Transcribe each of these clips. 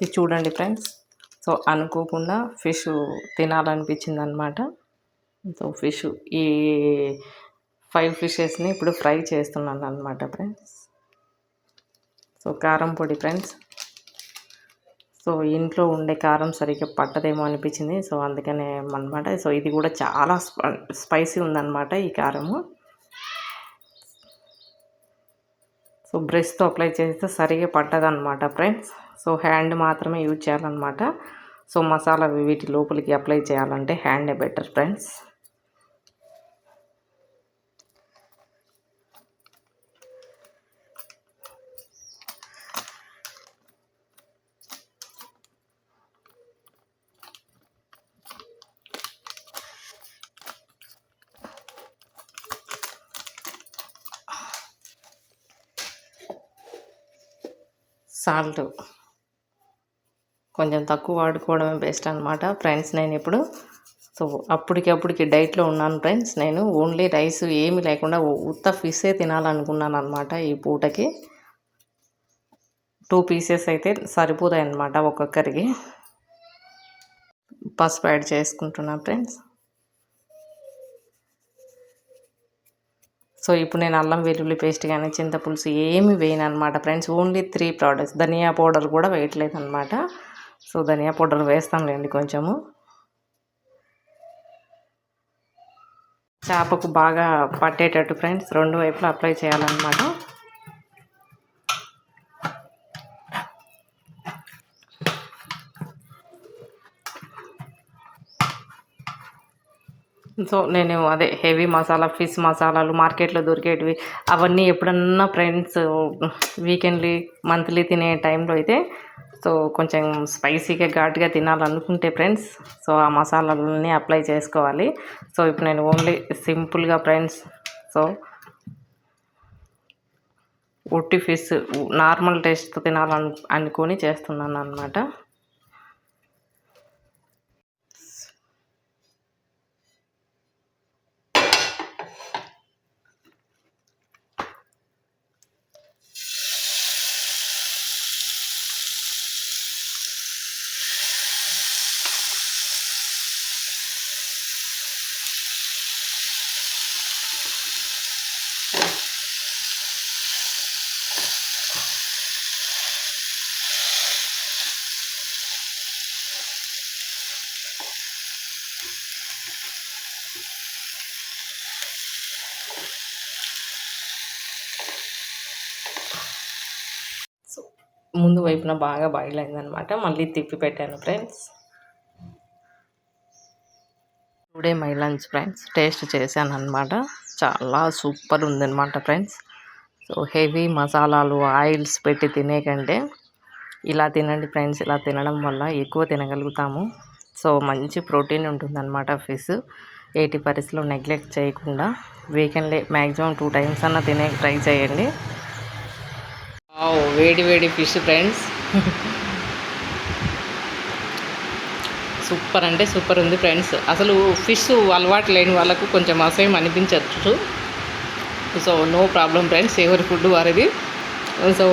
ఇది చూడండి friends. So అనుకోకుండా ఫిష్ తినాలనిపించిందనమాట. సో ఫిష్ ఈ 5 ఫిషెస్ని ఇప్పుడు ఫ్రై చేస్తున్నాను అనమాట ఫ్రెండ్స్. సో కారం పొడి ఫ్రెండ్స్. సో ఇంట్లో ఉండే కారం సరిగ్గా పట్టదేమో అనిపించింది. సో అందుకనే అనమాట. సో ఇది కూడా చాలా స్పైసీ ఉందన్నమాట ఈ కారము. సో బ్రష్తో అప్లై చేస్తే సరిగ్గా పట్టదన్నమాట ఫ్రెండ్స్. సో హ్యాండ్ మాత్రమే యూజ్ చేయాలన్నమాట. సో మసాలా వీటి లోపలికి అప్లై చేయాలంటే హ్యాండే బెటర్ ఫ్రెండ్స్. సాల్ట్ కొంచెం తక్కువ వాడుకోవడమే బెస్ట్ అనమాట ఫ్రెండ్స్. నేను ఇప్పుడు సో అప్పటికి డైట్లో ఉన్నాను ఫ్రెండ్స్. నేను ఓన్లీ రైస్ ఏమి లేకుండా ఉత్త ఫిషే తినాలనుకున్నాను అనమాట. ఈ పూటకి 2 పీసెస్ అయితే సరిపోతాయి అన్నమాట ఒక్కొక్కరికి. పసుపు యాడ్ చేసుకుంటున్నా ఫ్రెండ్స్. సో ఇప్పుడు నేను అల్లం వెల్లుల్లి పేస్ట్ కానీ చింతపులుసు ఏమి వేయను అనమాట ఫ్రెండ్స్. Only 3 products. ధనియా పౌడర్ కూడా వేయట్లేదు అనమాట. సో ధనియా పౌడర్ వేస్తాంలేండి కొంచెము. చేపకు బాగా పట్టేటట్టు ఫ్రెండ్స్ 2 వైపులా అప్లై చేయాలన్నమాట. సో నేను అదే హెవీ మసాలా ఫిష్ మసాలాలు మార్కెట్లో దొరికేటివి అవన్నీ ఎప్పుడన్నా ఫ్రెండ్స్ వీకెండ్లీ మంత్లీ తినే టైంలో అయితే సో కొంచెం స్పైసీగా ఘాటుగా తినాలనుకుంటే ఫ్రెండ్స్ సో ఆ మసాలాలన్నీ అప్లై చేసుకోవాలి. సో ఇప్పుడు నేను ఓన్లీ సింపుల్గా ఫ్రెండ్స్ సో ఉట్టి ఫిష్ నార్మల్ టేస్ట్తో అనుకొని చేస్తున్నాను అన్నమాట. ముందు వైపున బాగా బాయిల్ అయిందనమాట. మళ్ళీ తిప్పి పెట్టాను friends. Today my lunch friends. Taste చేశాను అనమాట. చాలా సూపర్ ఉందన్నమాట ఫ్రెండ్స్. సో హెవీ మసాలాలు ఆయిల్స్ పెట్టి తినే కంటే ఇలా తినండి ఫ్రెండ్స్. ఇలా తినడం వల్ల ఎక్కువ తినగలుగుతాము. సో మంచి ప్రోటీన్ ఉంటుందన్నమాట ఫిష్. 80% నెగ్లెక్ట్ చేయకుండా వీకెండ్లీ మ్యాక్సిమం 2 టైమ్స్ అన్న తినే ట్రై చేయండి. వేడి వేడి ఫిష్ ఫ్రెండ్స్. సూపర్ అంటే సూపర్ ఉంది ఫ్రెండ్స్. అసలు ఫిష్ అలవాటు లేని వాళ్ళకు కొంచెం అసహ్యం అనిపించవచ్చు. So no problem friends. ఎవరి ఫుడ్ వారిది. సో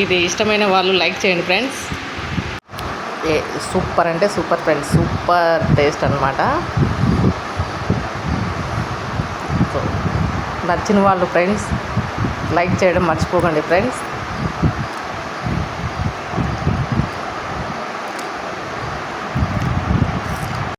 ఇది ఇష్టమైన వాళ్ళు లైక్ చేయండి ఫ్రెండ్స్. సూపర్ అంటే సూపర్ ఫ్రెండ్స్. సూపర్ టేస్ట్ అనమాట. సో నచ్చిన వాళ్ళు ఫ్రెండ్స్ లైక్ చేయడం మర్చిపోకండి ఫ్రెండ్స్.